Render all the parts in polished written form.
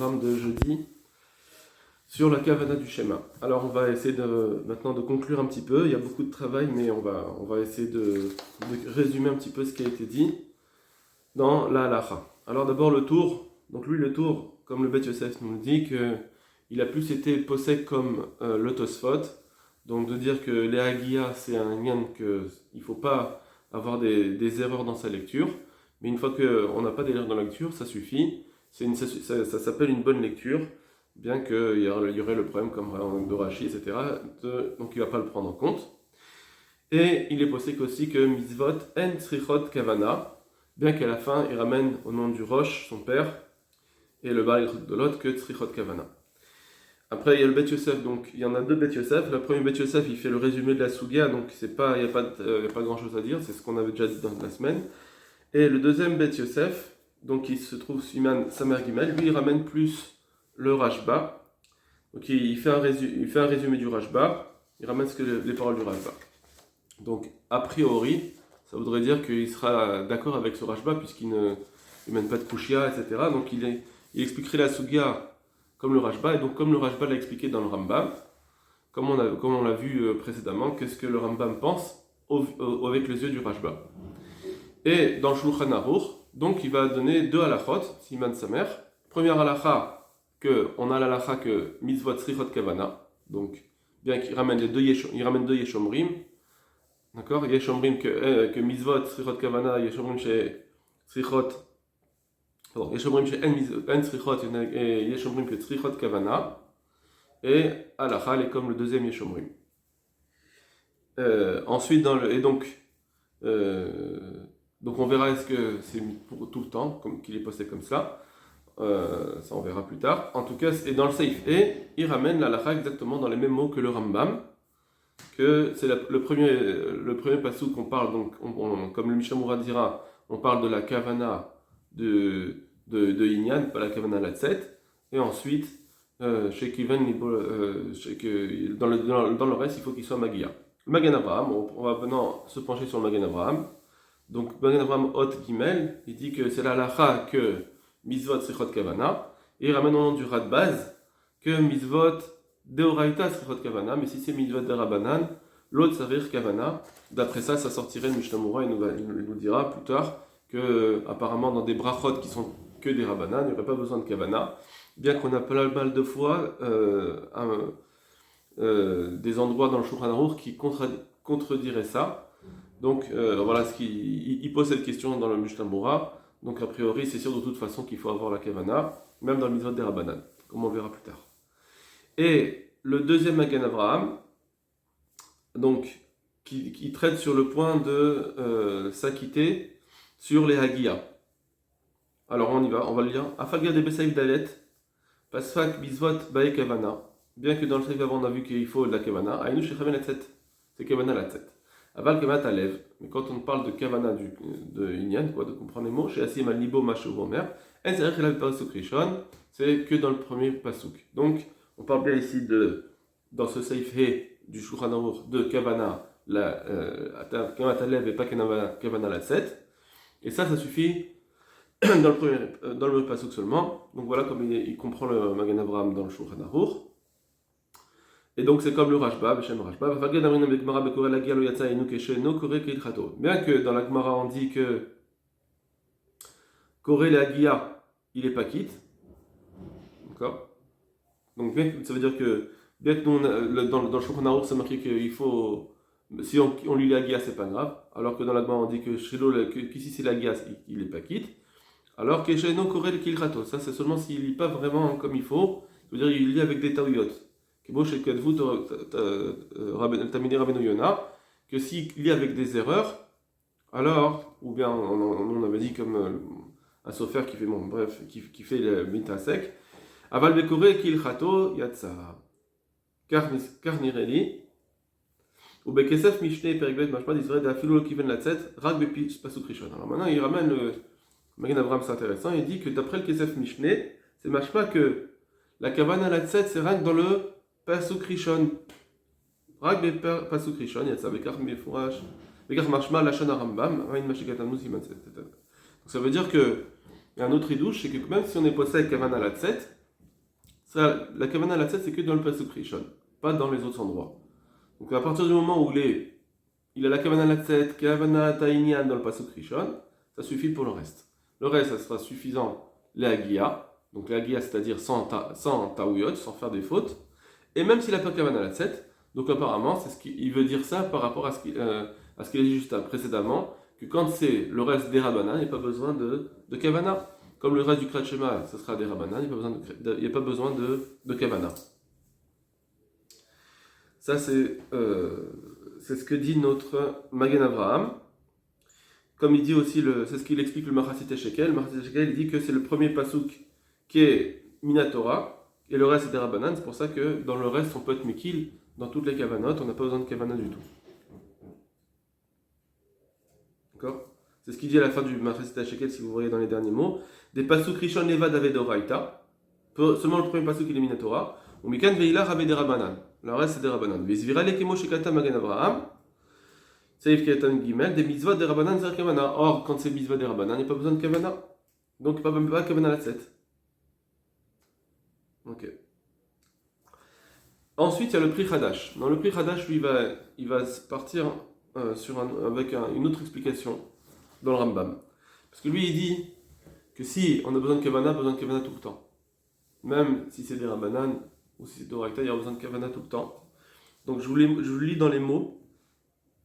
programme de jeudi sur la Kavana du schéma. Alors on va essayer maintenant de conclure un petit peu. Il y a beaucoup de travail, mais on va essayer de résumer un petit peu ce qui a été dit dans la halacha. Alors d'abord le tour. Donc lui le tour, comme le Bet Yosef nous le dit, qu'il a plus été possède comme le Tosfot. Donc de dire que les Hagia c'est un lien qu'il ne faut pas avoir des erreurs dans sa lecture. Mais une fois qu'on n'a pas d'erreur dans la lecture, ça suffit. Ça s'appelle une bonne lecture, bien qu'il y aurait le problème comme de Rashi, etc. Donc il ne va pas le prendre en compte. Et il est possible aussi que Mitzvot en Tzrichot Kavana, bien qu'à la fin il ramène au nom du Rosh, son père, et le Baal de l'autre que Tzrichot Kavana. Après il y a le Bet Yosef, donc il y en a deux Bet Yosef. Le premier Bet Yosef il fait le résumé de la Sugia, donc il n'y a pas grand chose à dire, c'est ce qu'on avait déjà dit dans la semaine. Et le deuxième Bet Yosef, donc il se trouve Siman Samer Gimel, lui il ramène plus le Rashba. Donc il fait un résumé du Rashba, il ramène les paroles du Rashba. Donc a priori, ça voudrait dire qu'il sera d'accord avec ce Rashba puisqu'il ne mène pas de Kushia, etc. Donc il expliquerait la Sugia comme le Rashba, et donc comme le Rashba l'a expliqué dans le Rambam, comme on l'a vu précédemment, qu'est-ce que le Rambam pense avec les yeux du Rashba. Et dans le Shulchan Aruch, donc il va donner deux halachot, Siman Samer. Première halacha, on a l'halacha que Mitzvot Tzrichot Kavana, donc bien qu'il ramène deux Yeshomrim, d'accord, Yeshomrim que Mitzvot Tzrichot Kavana, Yeshomrim chez Tzrichot, Yeshomrim chez En Tzrichot et Yeshomrim que Tzrichot Kavana, et halacha elle est comme le deuxième Yeshomrim. Ensuite, donc on verra est-ce que c'est pour tout le temps, qu'il est posté comme ça. Ça on verra plus tard. En tout cas, et dans le Seif il ramène la halakha exactement dans les mêmes mots que le Rambam, que c'est le premier passouk qu'on parle, donc comme le Mishamura dira, on parle de la kavana de Inyan, pas la kavana Latzet, et ensuite chez Kiven, dans le reste il faut qu'il soit Magia. Le Magen Avraham, on va maintenant se pencher sur le Magen Avraham. Donc, Magen Avraham Hot Gimel, il dit que c'est la halacha que Mitzvot Tzrichot Kavana, et il ramène au nom du Radbaz que Mitzvot Deoraita Tzrichot Kavana, mais si c'est Mitzvot de Rabbanan, l'autre Tzarir Kavana. D'après ça sortirait le Mishnah Mura, il nous dira plus tard que, apparemment, dans des brachot qui sont que des Rabbanan, il n'y aurait pas besoin de Kavana, bien qu'on a pas mal de fois des endroits dans le Shulchan Aruch qui contrediraient ça. Donc voilà il pose cette question dans le Mishnah Mura. Donc a priori c'est sûr de toute façon qu'il faut avoir la Kavana, même dans le Mitzvot des Rabbanan, comme on le verra plus tard. Et le deuxième Magen Avraham, donc qui traite sur le point de s'acquitter sur les Hagia. Alors on y va, on va le lire. Afalga de Besaïf Dalet, Pasfak Mitzvot Bae Kavana. Bien que dans le Seif avant on a vu qu'il faut de la Kavana, Aïnou Shechaven Latzet, c'est Kavana Latzet. Aval Kavat Alev, mais quand on parle de Kavana de Inyan, de comprendre les mots, chez Asim al Libo Mashou Omer, En Serech El Pasuk Rishon, c'est que dans le premier pasuk. Donc, on parle bien ici dans ce Seif He du Shulchan Aruch de Kavana, Kavat Alev et pas Kavana Latzet, et ça suffit dans le premier pasuk seulement. Donc voilà comme il comprend le Magen Avraham dans le Shulchan Aruch. Et donc c'est comme le Rashba, bien que dans la Gemara on dit que Koré le Hagia, il est pas quitte, d'accord. Donc ça veut dire que bien que nous, dans le Shulchan Aruch c'est marqué qu'il faut, si on lit le Hagia c'est pas grave, alors que dans la Gemara on dit que qu'ici c'est le Hagia il est pas quitte, alors que chez nous Koré le Kilchato, ça c'est seulement s'il lit pas vraiment comme il faut, ça veut dire il lit avec des taouyot. Que s'il lit avec des erreurs, alors, ou bien on avait dit comme un sofer qui fait qui fait le mita sec, aval bekore kil chato yatsa karnireli ou bekesef mishne perikvet mashma d'Israël d'afilo kiven latzet rak bepi pasuk rishon. Alors maintenant il ramène le Magen Avraham, c'est intéressant, il dit que d'après le kesef mishne, c'est mashma que la kavana latzet c'est rak dans le Pasuk Rishon. Rak Pasuk Rishon, yatsa bekar mefurash, bekar mashma lachon Rambam, ayin mashikatamnu siman. Donc ça veut dire que il y a un autre idouche, c'est que même si on est possède Kavana Latzet, Ça, la kavana la tête, c'est que dans le pasuk rishon, pas dans les autres endroits. Donc à partir du moment où il a la kavana la tête, kavana ta'inyan dans le pasuk rishon, ça suffit pour le reste. Le reste, ça sera suffisant les hagia, donc les hagia, c'est-à-dire sans taouyot, sans faire des fautes. Et même s'il n'a pas kavana la tête, donc apparemment, c'est ce qu'il veut dire ça par rapport à ce qu'il a dit juste précédemment, que quand c'est le reste des rabanan, il n'y a pas besoin de kavana. Comme le reste du Kriyat Shema, ce sera des rabanan, il n'y a pas besoin de kavana. Ça, c'est ce que dit notre Magen Avraham. Comme il dit aussi, c'est ce qu'il explique le Machatzit Shekel. Le Machatzit Shekel, il dit que c'est le premier pasuk qui est Minatora, et le reste c'est des rabanan. C'est pour ça que dans le reste, on peut être Mekil dans toutes les kavanot, on n'a pas besoin de kavana du tout. D'accord? C'est ce qu'il dit à la fin du Machatzit Shekel, si vous voyez dans les derniers mots. Des pasuk rishon levad avedoraita. Seulement le premier pasuk il est Minatora. Ou mikan veila rabé des rabanan. Le reste c'est des rabanan. Vezvira lekemo shekata Magen Avraham. Saïf Ketan Gimel, des mitzvot des rabanan c'est kavana. Or, quand c'est mitzvot des rabanan, il n'y a pas besoin de kavana. Donc, pas kavana la 7. Ok. Ensuite, il y a le Pri Hadash. Dans le Pri Hadash, lui, il va partir avec une autre explication dans le Rambam. Parce que lui, il dit que si on a besoin de kavana tout le temps. Même si c'est des rabanan ou si c'est d'oraita, il y a besoin de kavana tout le temps. Donc, je vous lis dans les mots.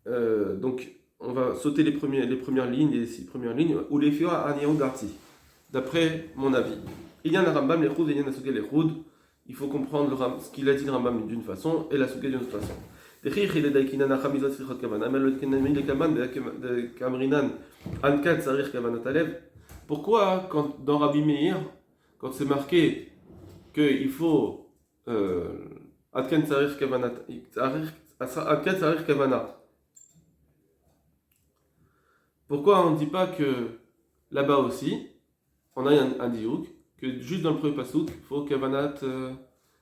Donc, on va sauter les premières lignes, les 6 premières lignes, ou les fiora anion darti, d'après mon avis. Il y a un Rambam, les choud, et il y a un suga, les choud. Il faut comprendre ce qu'il a dit le Rambam d'une façon et la suga d'une autre façon. Pourquoi, quand dans Rabbi Meir, quand c'est marqué qu'il faut Adkan Tsarich Kavana, pourquoi on ne dit pas que là-bas aussi, on a un diouk, que juste dans le premier pasuk, il faut la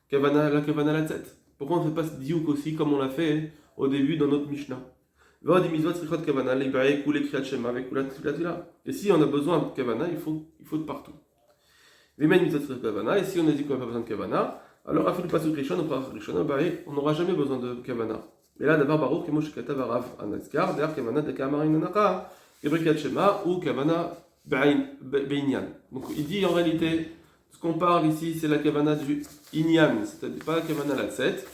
kavana la tête. Pourquoi on ne fait pas ce diouk aussi comme on l'a fait au début dans notre Mishnah? Et si on a besoin de kavana, il faut de partout. Et si on a dit qu'on n'a pas besoin de kavana, alors on n'aura jamais besoin de kavana. Et là, d'abord, Baruch, kavana de kamarin Kriyat Shema ou Kavana Beinyan. Donc il dit en réalité, ce qu'on parle ici, c'est la Kavana du Inyan, c'est-à-dire pas la Kavana la 7.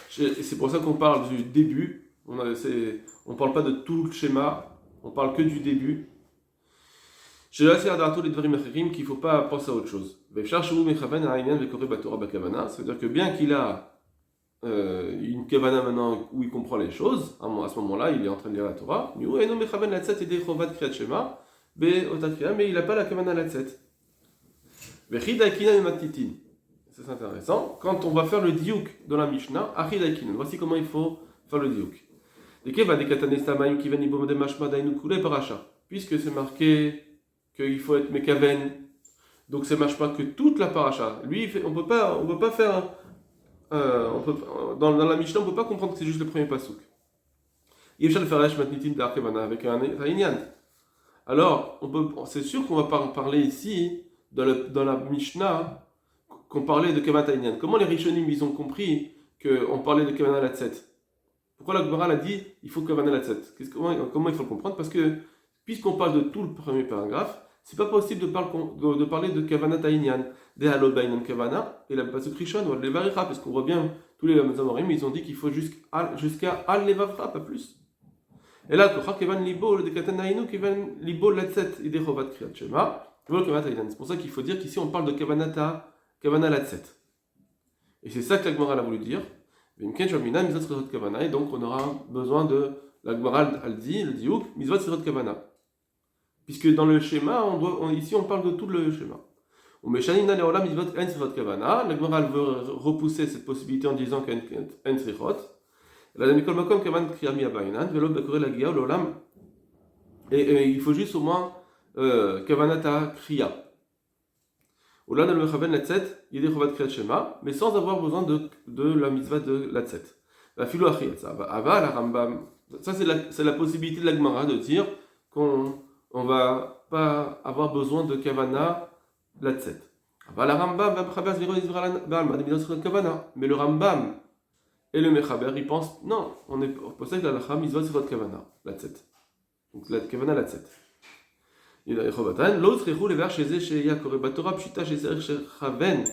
C'est pour ça qu'on parle du début. On ne parle pas de tout le schéma, on parle que du début. Qu'il ne faut pas penser à autre chose. C'est-à-dire que bien qu'il a une kavana maintenant où il comprend les choses, à ce moment-là, il est en train de lire la Torah, mais il n'a pas la kavana la tête. C'est intéressant. Quand on va faire le diouk dans la Mishnah, voici comment il faut faire le diouk. Puisque c'est marqué qu'il faut être mekaven, donc c'est mashma que toute la paracha. Lui, on peut pas faire. Dans la Mishnah, on ne peut pas comprendre que c'est juste le premier pasuk. Avec un inyan. Alors, c'est sûr qu'on va parler ici, dans la Mishnah, qu'on parlait de Kavana Inyan. Comment les Rishonim ils ont compris qu'on parlait de Kavana Latset? Pourquoi la Gemara a dit il faut Kavana Latset? Comment il faut le comprendre? Parce que, puisqu'on parle de tout le premier paragraphe, c'est pas possible de parler de Kavana Taïnian, des Halobain Kavana, et la Pasuk Rishon, ou Levaricha, parce qu'on voit bien, tous les Amorim, ils ont dit qu'il faut jusqu'à Al Levavra, pas plus. Et là, Kevan Libo, le Dekatanainu, Kevan Libo Latset, et des Chovat Kriyat Shema, c'est pour ça qu'il faut dire qu'ici on parle de Kavana Latset. Et c'est ça que la Gemara a voulu dire. Et donc on aura besoin de la Gemara al-Di, le Diouk, Mizvat Sirot Kavana. Puisque dans le schéma, ici on parle de tout le schéma. La Gemara veut repousser cette possibilité en disant qu'il y a un Sirot. Et il faut juste au moins Kavanata Kriya. Mais sans avoir besoin de la mitzvah de la tset. Ça c'est la possibilité de la Gemara de dire qu'on ne va pas avoir besoin de Kavana la tset. Va la Rambam, va Mechaber, Zviro, Zvira, Balma, de Midas, Kavana. Mais le Rambam et le Mechaber, ils pensent, non, on est posé que la Lacha, Mitzvot, Sifot, Kavana, la Tzet. Donc la Kavana, la Tzet. Il a Echobatan, l'autre est roulé vers chez eux, chez Yakore Batora, Pshita, chez Serich, chez Chaven.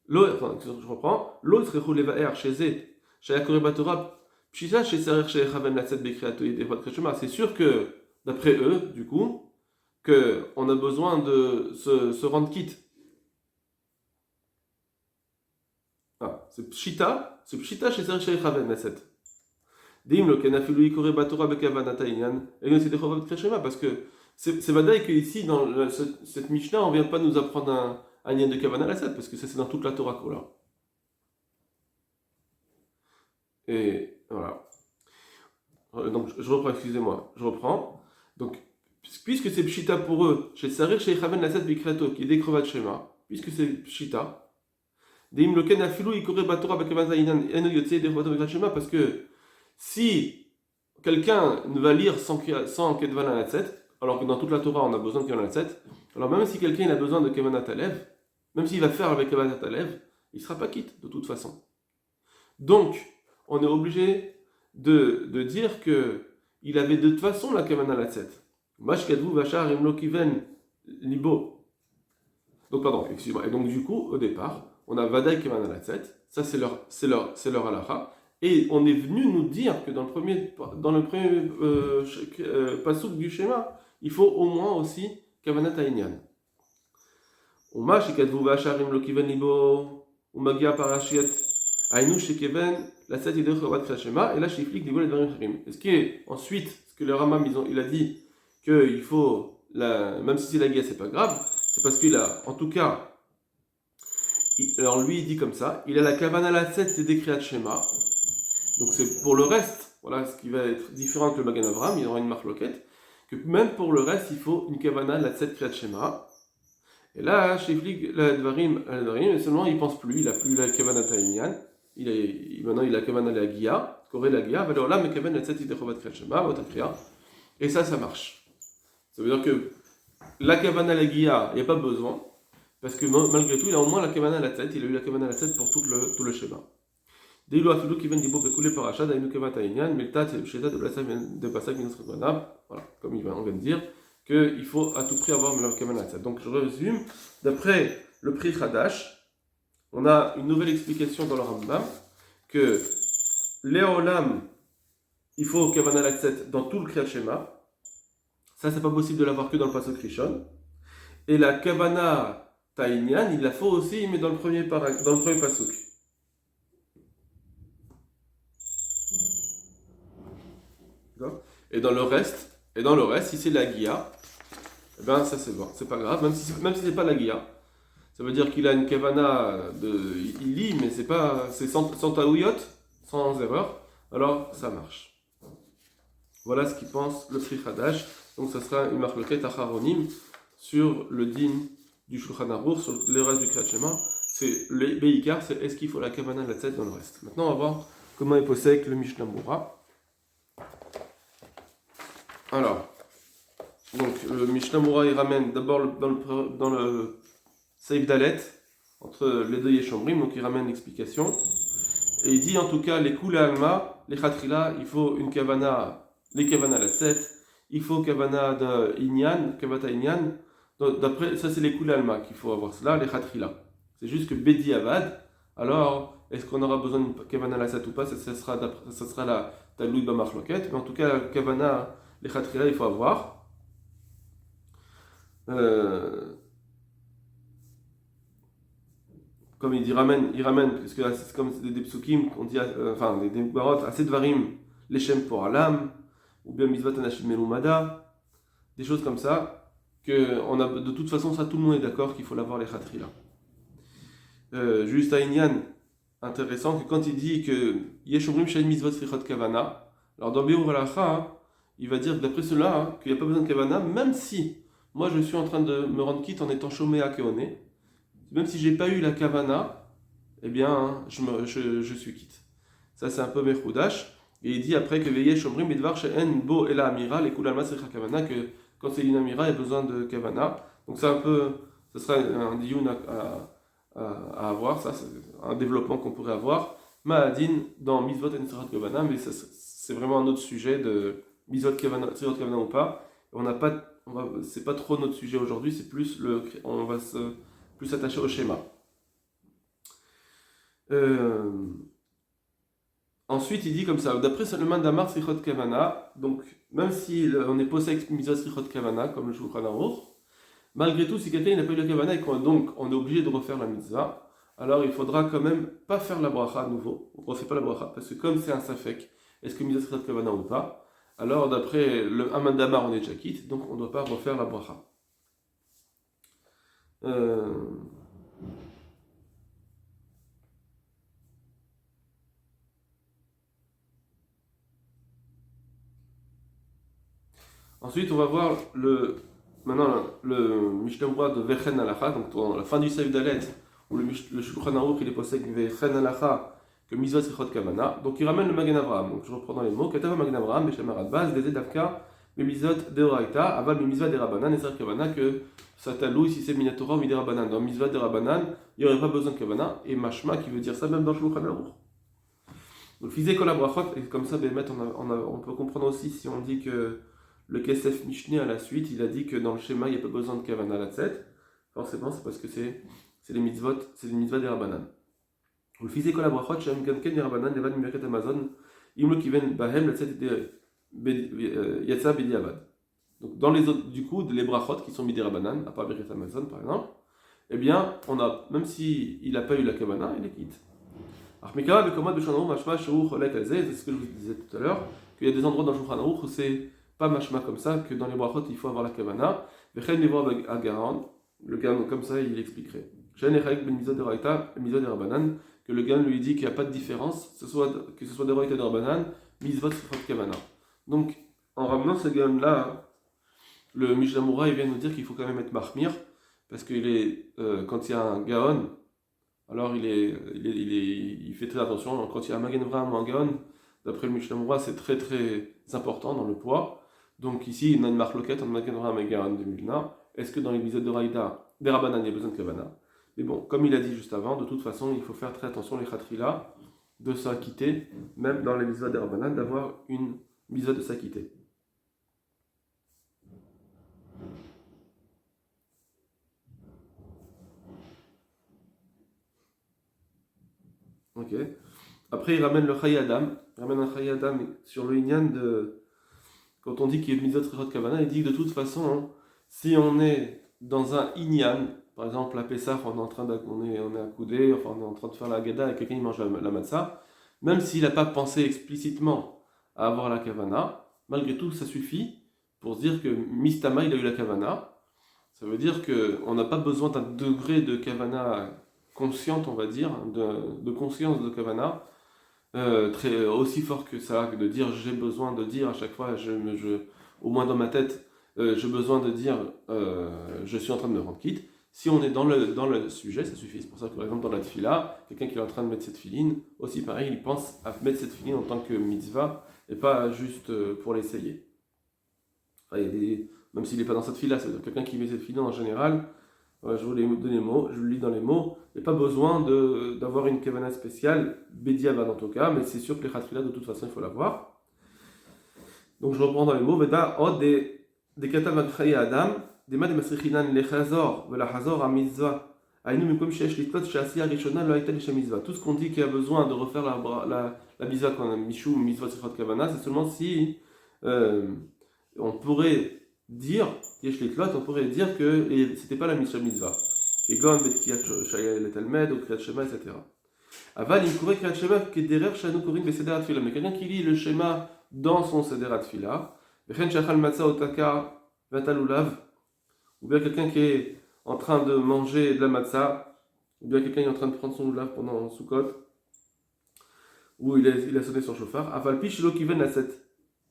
L'autre, je reprends, l'autre est roulé vers chez eux, chez Yakore Batora, Pshita, chez Serich, chez Chaven, la Tzet, Bekriato, Yedefot, Kreshema. C'est sûr que, d'après eux, du coup, qu'on a besoin de se rendre quitte. Ah, c'est Pshita chez Serich, chez Chaven, la Tzet. Dim le kenafilu ikore batora bekavanata inyan, et nous c'est des chovat kreshema, parce que c'est vadaï que ici, dans cette Mishnah, on ne vient pas nous apprendre un lien de kavana la 7, parce que ça c'est dans toute la Torah Kola. Et voilà. Donc je reprends, excusez-moi, je reprends. Donc, puisque c'est pshita pour eux, chez Sarir, chez Chaven la 7 bikrato, qui est des chovat shema, puisque c'est pshita, dim le kenafilu ikore batora bekavanata inyan, et nous yotse des chovat kreshema, parce que si quelqu'un va lire sans Kedvan Alatzet, alors que dans toute la Torah on a besoin de Kedvan Alatzet, alors même si quelqu'un a besoin de Kedvan Atalev, même s'il va faire avec Kedvan Atalev, il ne sera pas quitte de toute façon. Donc, on est obligé de dire qu'il avait de toute façon la Kedvan Alatzet. Mashkadvu Vachar Imlo Kiven Libo. Donc, pardon, excusez-moi. Et donc, du coup, au départ, on a Vadaï Kedvan Alatzet, ça c'est leur halakha. Et on est venu nous dire que dans le premier pasouk du schéma, il faut au moins aussi kavanat ha'inyan. Uma shekadvu v'asharim lo kiven libo umagia parashiet ainu shekeven la set yidei chovat k'hashema et là shiflik libo les dvarim charim. Et ce qui est ensuite, ce que le Rambam il a dit qu'il faut même si c'est la guia c'est pas grave, c'est parce qu'il a en tout cas alors lui il dit comme ça, il a la kavana la set c'est des kriyat shema. Donc c'est pour le reste, voilà ce qui va être différent que le Magen Avraham, il y aura une marloquette, que même pour le reste, il faut une kavana, la tzet kriyat shema. Et là, chez Flig, la dvarim, et seulement il ne pense plus, il n'a plus la kavana ta'inyan, maintenant il a la kavana la guia, koré la guia, alors là, mais kavana la tzet idechovat kriyat shema, votre kriya, et ça marche. Ça veut dire que la kavana la guia, il n'y a pas besoin, parce que malgré tout, il a au moins la kavana la tzet, il a eu la kavana la tzet pour tout le schéma. Voilà, comme on vient de dire, qu'il faut à tout prix avoir le Kavanat. Donc je résume, d'après le prix Hadash, on a une nouvelle explication dans le Rambam, que Léolam, il faut Kavanat dans tout le Kriyat Shema. Ça, c'est pas possible de l'avoir que dans le Pasuk Rishon. Et la Kavana Ta'inyan, il la faut aussi, mais dans le premier Pasuk. Et dans le reste, si c'est la guia, eh ben ça c'est bon, c'est pas grave, même si c'est pas la guia, ça veut dire qu'il a une kavana il lit, mais c'est sans taouyot, sans erreur, alors ça marche. Voilà ce qu'il pense le Pri Hadash. Donc ça sera une marloquette acharonim sur le din du Shulchan Aruch, sur le reste du Kriyat Shema. C'est le Beikar, c'est est-ce qu'il faut la kavana la tête dans le reste. Maintenant on va voir comment est possède le Mishnah Mura. Alors, donc le Mishnah Mura il ramène d'abord dans le Seif Dalet, entre les deux Yeshomrim, donc il ramène l'explication. Et il dit en tout cas, les Kula Alma, les Khatrila, il faut une kavana, les kavana la 7, il faut kavana de Inyan, kavata Inyan. D'après, ça c'est les Kula Alma qu'il faut avoir cela, les Khatrila. C'est juste que Bedi Avad, alors est-ce qu'on aura besoin d'une kavana la 7 ou pas, ça sera la Taloui Bamachloket, mais en tout cas, la kavana. Les khatrila, il faut avoir. Comme il dit, il ramène, parce que là, c'est comme des psukim, on dit, des barot, assez de varim, les shem pour alam, ou bien misvat anashim melumada, des choses comme ça, que on a, de toute façon, ça, tout le monde est d'accord qu'il faut l'avoir, les khatrila. Juste à Inyan, intéressant, que quand il dit que yeshomrim shay misvat frichot kavana, alors dans Beur Halacha, il va dire d'après cela qu'il n'y a pas besoin de kavana, même si moi je suis en train de me rendre quitte en étant chômé à Keoné, même si j'ai pas eu la kavana, eh bien je suis quitte. Ça c'est un peu mechoudash. Et il dit après que veillez shomrim midvar she'en bo ela amira les kulalma secha kavana, que quand c'est une amira il y a besoin de kavana. Donc c'est un peu Ce sera un dioun à avoir, ça c'est un développement qu'on pourrait avoir. Ma'adin dans Mitzvot et Nesirat Kavana, mais c'est vraiment un autre sujet de Mitzvot Kavana, Nesirat Kavana ou pas. C'est pas trop notre sujet aujourd'hui, c'est plus on va plus s'attacher au schéma. Ensuite, il dit comme ça, d'après Salomon Damar Srichot Kavana, donc même si on est posé avec Mitzvot Srichot Kavana, comme le Shulchan Aruch, malgré tout, si quelqu'un n'a pas eu la Kavana et donc on est obligé de refaire la mitzvah, alors il faudra quand même pas faire la bracha à nouveau. On ne refait pas la bracha, parce que comme c'est un safek, est-ce que mitzvah Srichot Kavana ou pas, alors d'après le Haman Damar, on est déjà quitte, donc on ne doit pas refaire la bracha. Ensuite, on va voir maintenant le Mishnah Berurah de Vechen Halacha, donc dans la fin du Seif Dalet, où le Shulchan Aruch il est posé avec Vechen Halacha, que Mitzvot Srichot Kavana. Donc il ramène le Magen Avraham. Donc je reprends dans les mots. Katava Magen Avraham, Beshem Aradbaz, Dezed Davka, Mitzvot Deoraita, Aval Mitzvot Derabanan, et Srichot Kavana, que ça talou si c'est Minatora ou Miderabanan. Dans Mitzvot Derabanan, il n'y aurait pas besoin de Kavana, et Mashma qui veut dire ça même dans le Shulchan Aruch. Donc Fizé Kol HaBrachot, et comme ça, on peut comprendre aussi si on dit que le Kesef Mishneh à la suite, il a dit que dans le schéma, il n'y a pas besoin de Kavana Latzet. Forcément, c'est parce que c'est les mitzvot des Rabbanan. Le Fizé Kol HaBrachot, Shem Ganken des Rabbanan, Levad Mimerket Amazon, Imlo Kiven Bahem Latzet Yatsa Bedi Avad. Donc dans les autres, du coup, les brachot qui sont mis des Rabbanan, à part Birkat Amazon par exemple, eh bien, même s'il n'a pas eu la Kavana, il est quitte. C'est ce que je vous disais tout à l'heure, qu'il y a des endroits dans le Shulchan Aruch où c'est pas mashma comme ça, que dans les brachot il faut avoir la kavana. Le Gaon, comme ça, il expliquerait. Que le Gaon lui dit qu'il n'y a pas de différence, que ce soit de Raïta de Rabbanan, Mitzvot Srichot Kavana. Donc, en ramenant ce Gaon-là, le Mishnah Berurah, il vient nous dire qu'il faut quand même être mahmir, parce qu'il est, quand il y a un Gaon, alors il fait très attention. Quand il y a un Magen Avraham ou un Gaon, d'après le Mishnah Berurah, c'est très très important dans le poids. Donc ici, on a une marloquette entre Magen Avraham et Gaon de Milna. Est-ce que dans l'épisode de Raïda, des Rabbanan, il y a besoin de Kavana? Mais bon, comme il a dit juste avant, de toute façon, il faut faire très attention, les khatrila, de s'acquitter, même dans l'épisode des Rabbanan, d'avoir une mitzvah de s'acquitter. Ok. Après, il ramène le Chayi Adam. Il ramène un Chayi Adam sur le Inyan de. Quand on dit qu'il y a Mitzvot Srichot Kavana, il dit que de toute façon, hein, si on est dans un Inyan, par exemple à Pessah, on est accoudé, enfin on est en train de faire la Haggadah et quelqu'un il mange la matzah, même s'il n'a pas pensé explicitement à avoir la Kavana, malgré tout ça suffit pour se dire que Mistama il a eu la Kavana. Ça veut dire qu'on n'a pas besoin d'un degré de Kavana consciente, on va dire, de conscience de Kavana, aussi fort que ça, que de dire j'ai besoin de dire à chaque fois, au moins dans ma tête, j'ai besoin de dire je suis en train de me rendre quitte. Si on est dans le sujet, ça suffit. C'est pour ça que par exemple dans la tfila, quelqu'un qui est en train de mettre cette filine, aussi pareil, il pense à mettre cette filine en tant que mitzvah et pas juste pour l'essayer. Enfin, même s'il n'est pas dans cette fila, c'est-à-dire quelqu'un qui met cette filine en général, je vous les donne les mots, je le lis dans les mots. Il n'y a pas besoin d'avoir une kavana spéciale, Bediavad en tout cas, mais c'est sûr que les khatfila de toute façon il faut l'avoir. Donc je reprends dans les mots, Veda od des katav adchayi adam, des mad masrichinan lechazor, vela hazor a mitzvah, aïnu mikom shesh litot she'asiya rishona lo haïta lisha mitzvah. Tout ce qu'on dit qu'il y a besoin de refaire la mitzvah qu'on a michou, mitzvah srichot kavana, c'est seulement si on pourrait dire, on pourrait dire que c'était pas la mitzvah. Kegon, Betkiat Shaya le Talmed, ou Kriyat Shema, etc. Aval, il courait Kriyat Shema, Kederer Shanu Korin, Besederat Fila. Mais quelqu'un qui lit le schéma dans son Sederat Fila, Bechen Shachal Matza Otaka, Vatalulav, ou bien quelqu'un qui est en train de manger de la matzah, ou bien quelqu'un qui est en train de prendre son lulav pendant Sukkot, ou il a sonné son chauffard, Aval Pishlo Kiven Latset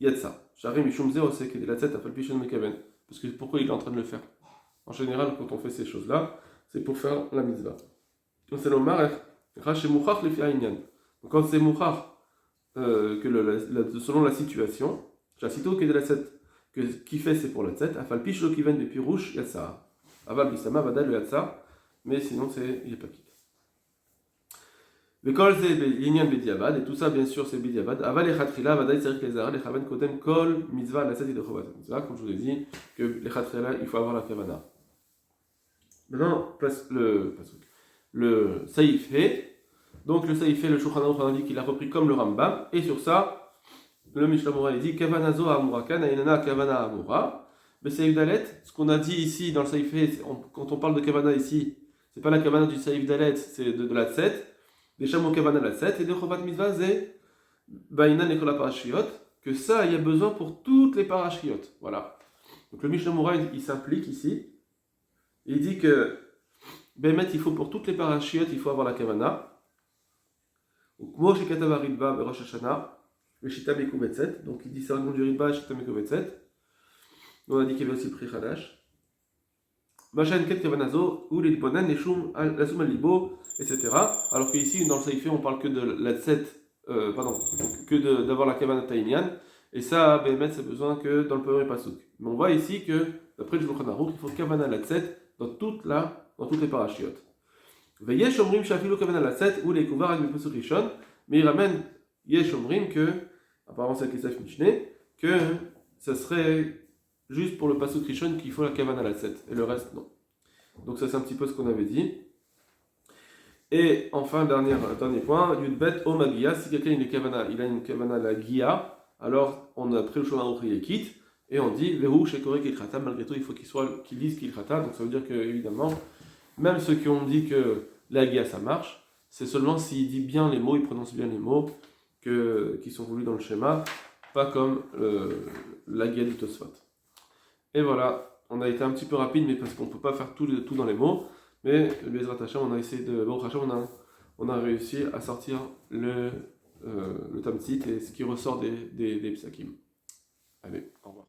Yatsa. Shari Mishum Zeo, c'est qu'il est Latset, Aval Pishlo Mekaven. Parce que pourquoi il est en train de le faire? En général, quand on fait ces choses-là, c'est pour faire la mitzvah. Donc c'est le marech, raché mouchach le fi'ainyan. Donc quand c'est mouchach, selon la situation, j'assito que qui fait c'est pour la tête, afal pichlo kiven de pirouche yatsa. Aval Bisama, Vadal, le Hatsa, mais sinon il n'est pas quitte. Vekol c'est l'ignan bediavad, et tout ça bien sûr c'est bediavad. Aval et Khatrila, Vadal, c'est les Zara, les Chaven Kotem, Kol, Mitzvah, la 7 et de Chovat. Mitzvah, comme je vous ai dit, que les Khatrila, il faut avoir la Kavana. Maintenant, le Saïf He. Donc le Saïf He, le Shulchan Aruch, on a dit qu'il a repris comme le Rambam, et sur ça, le Mishnah Moura, il dit Kavana Zo Amura Kan, Ainana Kavana Amura. Mais Saïf Dalet, ce qu'on a dit ici dans le Saïf He, quand on parle de Kavana ici, c'est pas la Kavana du Saïf Dalet, c'est de la Tset. Des chameaux Kavana la 7 et de Chovat Mitzvah c'est Bainan et Kola Parashiot, que ça il y a besoin pour toutes les Parashiot. Voilà. Donc le Mishnah Moura il s'implique ici. Il dit que Bemet il faut pour toutes les Parashiot il faut avoir la Kavana. Mo Shekatava Ridba Rosh Hashanah, le Shita Mekubetzet. Donc il dit ça au nom du Ridba Shita Mekubetzet. On a dit qu'il y avait aussi le Pri Khadash. Machan Ket Kavanazo, ou les Bonan, les Shum, la Souma Libo, etc. Alors qu'ici, dans le Saïfé, on parle que de la Tset, que d'avoir la Kavana Taïnian, et ça, Bémet, c'est besoin que dans le premier Pasuk. Mais on voit ici que, d'après le Shulchan Aruch, il faut Kavana la Tset dans toutes les parachiotes. Veyesh Omrim Shafilo Kavana la Tset, ou les Kuvar avec le Pasuk Rishon, mais il ramène Yesh Omrim que, apparemment c'est Kesef Mishneh, que ça serait juste pour le Pasuk Rishon qu'il faut la Kavana la 7 et le reste non. Donc ça c'est un petit peu ce qu'on avait dit. Et enfin dernier point, Yudbet O Magia, si quelqu'un il a une Kavana la Gia, alors on a pris le chemin au quitte et on dit Vehu Shekore Kilchata, malgré tout il faut qu'il lise Kilchata, donc ça veut dire que évidemment, même ceux qui ont dit que la Gia ça marche, c'est seulement s'il dit bien les mots, il prononce bien les mots qui sont voulus dans le schéma, pas comme la Gia du Tosfot. Et voilà, on a été un petit peu rapide, mais parce qu'on ne peut pas faire tout dans les mots. Mais Bezrat Hashem, on a essayé de. Bon, Hashem, on a réussi à sortir le Tamsit et ce qui ressort des psakim. Allez, au revoir.